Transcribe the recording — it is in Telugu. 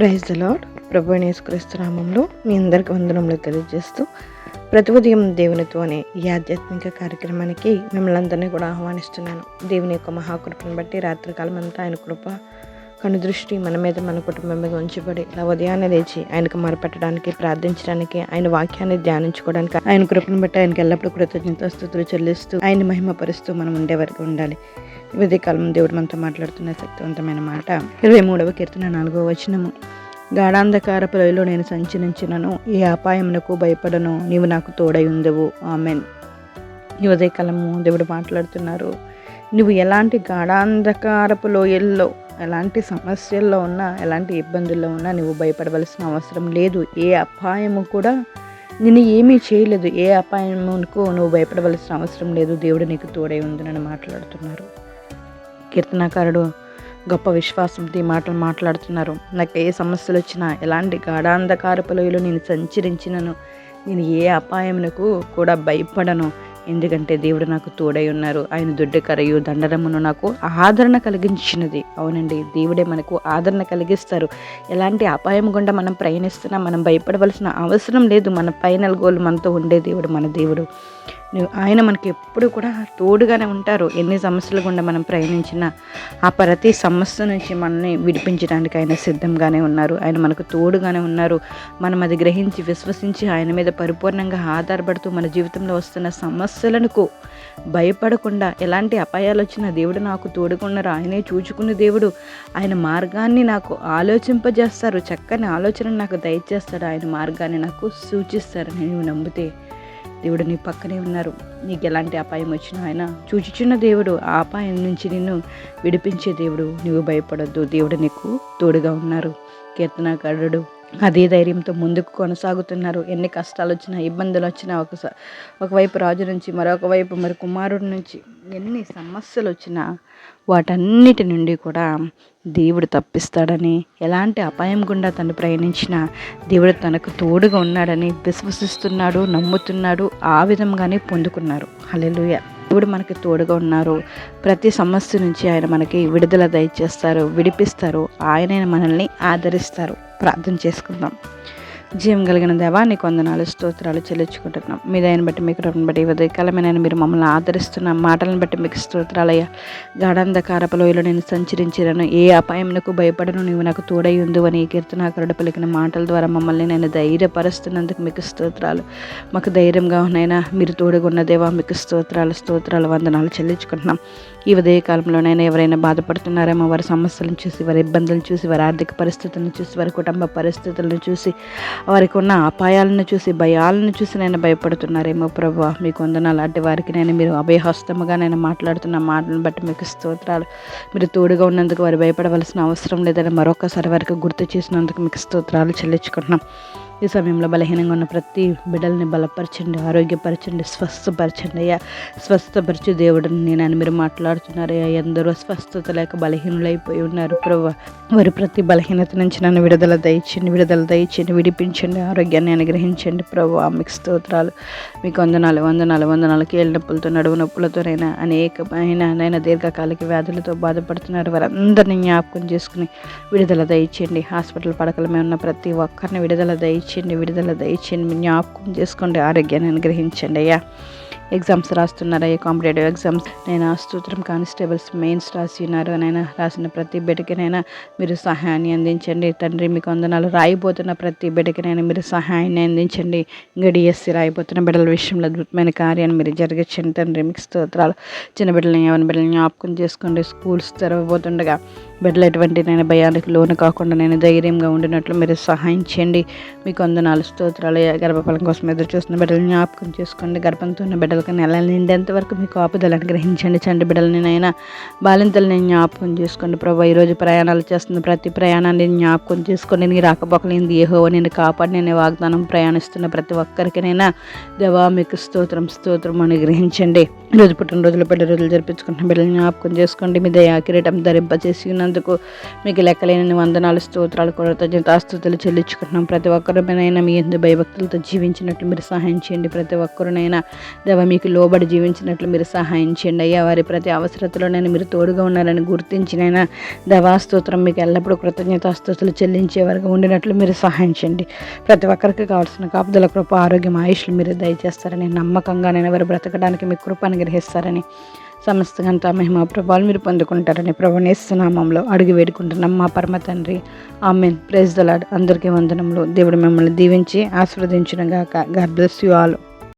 Praise the lord. ప్రభువైన యేసుక్రీస్తు నామములో మీ అందరికీ వందనములు తెలియజేస్తూ ప్రతి ఉదయం దేవునితో అనే ఈ ఆధ్యాత్మిక కార్యక్రమానికి మిమ్మల్ని అందరినీ కూడా ఆహ్వానిస్తున్నాను. దేవుని యొక్క మహాకృపను బట్టి రాత్రికాలం అంతా ఆయన కృప కనుదృష్టి మన మీద మన కుటుంబం మీద ఉంచబడి ఇలా ఉదయాన్నే లేచి ఆయనకు మొరపెట్టడానికి, ప్రార్థించడానికి, ఆయన వాక్యాన్ని ధ్యానించుకోవడానికి, ఆయన కృపను బట్టి ఆయనకి ఎల్లప్పుడూ కృతజ్ఞతాస్తుతులు చెల్లిస్తూ ఆయన మహిమపరుస్తూ మనం ఉండే వరకు ఉండాలి. ఈ కాలం దేవుడు మనతో మాట్లాడుతున్న శక్తివంతమైన మాట 23వ కీర్తన 4వ వచనము. గాఢాంధకారపు లోయలో నేను సంచరించినను, ఏ అపాయమునకు భయపడను, నీవు నాకు తోడై ఉండవు. ఆమెన్. ఈ ఉదయకాలము దేవుడు మాట్లాడుతున్నారు. నువ్వు ఎలాంటి గాఢాంధకారపు లోయల్లో, ఎలాంటి సమస్యల్లో ఉన్నా, ఎలాంటి ఇబ్బందుల్లో ఉన్నా నువ్వు భయపడవలసిన అవసరం లేదు. ఏ అపాయము కూడా నిన్ను ఏమీ చేయలేదు. ఏ అపాయమునకు నువ్వు భయపడవలసిన అవసరం లేదు. దేవుడు నీకు తోడై ఉందని మాట్లాడుతున్నారు. కీర్తనకారుడు గొప్ప విశ్వాసంతో ఈ మాటలు మాట్లాడుతున్నారు. నాకు ఏ సమస్యలు వచ్చినా, ఎలాంటి గాఢాంధకారపు లోయలో నేను సంచరించినను, నేను ఏ అపాయమునకు కూడా భయపడను. ఎందుకంటే దేవుడు నాకు తోడై ఉన్నారు. ఆయన దుడ్డకరయు దండరమును నాకు ఆదరణ కలిగించినది. అవునండి, దేవుడే మనకు ఆదరణ కలిగిస్తారు. ఎలాంటి అపాయం గుండా మనం ప్రయాణిస్తున్నా మనం భయపడవలసిన అవసరం లేదు. మన ఫైనల్ గోల్ మనతో ఉండే దేవుడు మన దేవుడు. ఆయన మనకి ఎప్పుడు కూడా తోడుగానే ఉంటారు. ఎన్ని సమస్యలు గుండా మనం ప్రయాణించినా ఆ ప్రతి సమస్య నుంచి మనల్ని విడిపించడానికి ఆయన సిద్ధంగానే ఉన్నారు. ఆయన మనకు తోడుగానే ఉన్నారు. మనం అది గ్రహించి విశ్వసించి ఆయన మీద పరిపూర్ణంగా ఆధారపడుతూ మన జీవితంలో వస్తున్న సమస్యలకు భయపడకుండా, ఎలాంటి అపాయాలు వచ్చినా దేవుడు నాకు తోడుకున్నారు. ఆయనే చూచుకున్న దేవుడు. ఆయన మార్గాన్ని నాకు ఆలోచింపజేస్తారు. చక్కని ఆలోచన నాకు దయచేస్తాడు. ఆయన మార్గాన్ని నాకు సూచిస్తారు. నేను నమ్మితే దేవుడు నీ పక్కనే ఉన్నారు. నీకు ఎలాంటి అపాయం వచ్చినా ఆయన చూచుచున్న దేవుడు. ఆ అపాయం నుంచి నిన్ను విడిపించే దేవుడు. నువ్వు భయపడొద్దు, దేవుడు నీకు తోడుగా ఉన్నారు. కీర్తనకారుడు అదే ధైర్యంతో ముందుకు కొనసాగుతున్నారు. ఎన్ని కష్టాలు వచ్చినా, ఇబ్బందులు వచ్చినా, ఒకవైపు రాజు నుంచి, మరొక వైపు మరి కుమారుడి నుంచి ఎన్ని సమస్యలు వచ్చినా వాటన్నిటి నుండి కూడా దేవుడు తప్పిస్తాడని, ఎలాంటి అపాయం గుండా తను ప్రయాణించినా దేవుడు తనకు తోడుగా ఉన్నాడని విశ్వసిస్తున్నాడు, నమ్ముతున్నాడు. ఆ విధంగానే పొందుకున్నారు. హల్లెలూయా. దేవుడు మనకి తోడుగా ఉన్నారు. ప్రతి సమస్య నుంచి ఆయన మనకి విడుదల దయచేస్తారు, విడిపిస్తారు. ఆయనే మనల్ని ఆదరిస్తారు. ప్రార్థన చేసుకుందాం. జీవం కలిగిన దేవా, నీకు వందనాలు, స్తోత్రాలు చెల్లించుకుంటున్నాం. మీ దయని బట్టి, మీకు కృపను బట్టి, ఉదయకాలమైన మీరు మమ్మల్ని ఆదరిస్తున్న మాటలను బట్టి మీకు స్తోత్రాలయ్యా. గాఢాంధకారపు లోయలో నేను సంచరించినను, ఏ అపాయమునకు భయపడను, నీవు నాకు తోడై ఉండు అని కీర్తనకారుడు పలికిన మాటల ద్వారా మమ్మల్ని నేను ధైర్యపరుస్తున్నందుకు మీకు స్తోత్రాలు. మాకు ధైర్యంగా ఉన్నాయినా మీరు తోడుగా ఉన్న దేవా, మీకు స్తోత్రాలు వందనాలు చెల్లించుకుంటున్నాం. ఈ ఉదయకాలంలోనైనా ఎవరైనా బాధపడుతున్నారేమో, వారి సమస్యలను చూసి, వారి ఇబ్బందులను చూసి, వారి ఆర్థిక పరిస్థితులను చూసి, వారి కుటుంబ పరిస్థితులను చూసి, వారికి ఉన్న అపాయాలను చూసి, భయాలను చూసి నేను భయపడుతున్నారేమో ప్రభువా, మీకు వందనాలు. అలాంటి వారికి నేను మీరు అభయహస్తముగా నేను మాట్లాడుతున్న మాటలను బట్టి మీకు స్తోత్రాలు. మీరు తోడుగా ఉన్నందుకు వారు భయపడవలసిన అవసరం లేదని మరొకసారి వారికి గుర్తు చేసినందుకు మీకు స్తోత్రాలు చెల్లించుకుంటున్నాం. ఈ సమయంలో బలహీనంగా ఉన్న ప్రతి బిడ్డల్ని బలపరచండి, ఆరోగ్యపరచండి, స్వస్థపరచండి అయ్యా. స్వస్థపరచు దేవుడిని నేను మీరు మాట్లాడుతున్నారయ్యా. ఎందరో స్వస్థత లేక బలహీనులైపోయి ఉన్నారు ప్రభువా. వారి ప్రతి బలహీనత నుంచి నన్ను విడుదల దయచేయండి, విడిపించండి, ఆరోగ్యాన్ని అనుగ్రహించండి ప్రభువా. మీకు స్తోత్రాలు, మీకు వందనాలు. కీళ్ళ నొప్పులతో, నడువు నొప్పులతోనైనా, అనేకమైన దీర్ఘకాలిక వ్యాధులతో బాధపడుతున్నారు. వారందరినీ జ్ఞాపకం చేసుకుని విడుదల దయచేయండి. హాస్పిటల్ పడకల మీద ఉన్న ప్రతి ఒక్కరిని విడుదల దయచేయండి, జ్ఞాపకం చేసుకోండి, ఆరోగ్యాన్ని అనుగ్రహించండి అయ్యా. ఎగ్జామ్స్ రాస్తున్నారయ్యా, కాంపిటేటివ్ ఎగ్జామ్స్ నేను స్తోత్రం కానిస్టేబుల్స్ మెయిన్స్ రాసినారు. నైనా రాసిన ప్రతి బిడ్డకినైనా మీరు సహాయాన్ని అందించండి తండ్రి. మీకు వందనాలు. రాయిపోతున్న ప్రతి బిడ్డకినైనా మీరు సహాయాన్ని అందించండి. ఇంకా డిఎస్సి రాయిపోతున్న బిడ్డల విషయంలో అద్భుతమైన కార్యాన్ని మీరు జరిగించండి తండ్రి. మీకు స్తోత్రాలు. చిన్న బిడ్డలని, ఎవరి బిడ్డలని జ్ఞాపకం చేసుకోండి. స్కూల్స్ తెరవబోతుండగా బిడ్డలు ఎటువంటి నేను భయానికి లోను కాకుండా నేను ధైర్యంగా ఉండినట్లు మీరు సహాయం చేయండి. మీకు వందనాలు, స్తోత్రాలు. గర్భఫలం కోసం ఎదురు చూస్తున్న బిడ్డలు జ్ఞాపకం చేసుకోండి. గర్భంతో ఉన్న బిడ్డలకు నెల నిండేంత వరకు మీకు కాపుదలను గ్రహించండి. చంటి బిడ్డలని నైనా బాలింతలని జ్ఞాపకం చేసుకోండి ప్రభా. ఈరోజు ప్రయాణాలు చేస్తున్న ప్రతి ప్రయాణాన్ని జ్ఞాపకం చేసుకోండి. నీ రాకపోకలేంది యెహోవా నిన్ను కాపాడి నేను వాగ్దానం ప్రయాణిస్తున్న ప్రతి ఒక్కరికినైనా దేవా మీకు స్తోత్రం అని గ్రహించండి. ఈరోజు పుట్టినరోజులు, పెళ్లి రోజులు జరిపించుకుంటున్న బిడ్డలు జ్ఞాపకం చేసుకోండి. మీ దయా కిరీటం ధరింపచేసి ఉన్నందుకు చేసినందుకు మీకు లెక్కలేని వందనాలు, స్తోత్రాలు, కృతజ్ఞతాస్తుతులు చెల్లించుకుంటున్నాం. ప్రతి ఒక్కరినైనా మీ యందు భయభక్తులతో జీవించినట్లు మీరు సహాయం చేయండి. ప్రతి ఒక్కరినైనా దేవా మీకు లోబడి జీవించినట్లు మీరు సహాయం చేయండి అయ్యా. వారి ప్రతి అవసరతలోనైనా మీరు తోడుగా ఉన్నారని గుర్తించినైనా దేవా స్తోత్రం మీకు ఎల్లప్పుడూ కృతజ్ఞతాస్తుతులు చెల్లించే వరకు ఉండినట్లు మీరు సహాయం చేయండి. ప్రతి ఒక్కరికి కావాల్సిన కాపుదల, కృప, ఆరోగ్యం, ఆయుష్లు మీరు దయచేస్తారని నమ్మకంగా నేను వారు బ్రతకడానికి మీ కృప అనుగ్రహిస్తారని సమస్త ఘనత మహిమ ప్రభావాలు మీరు పొందుకుంటారని ప్రభువుని యేసు నామములో అడిగి వేడుకుంటున్నాం మా పరమ తండ్రి. ఆమేన్. Praise the lord. అందరికీ వందనములు. దేవుడు మిమ్మల్ని దీవించి ఆశీర్వదించును గాక. God bless you all.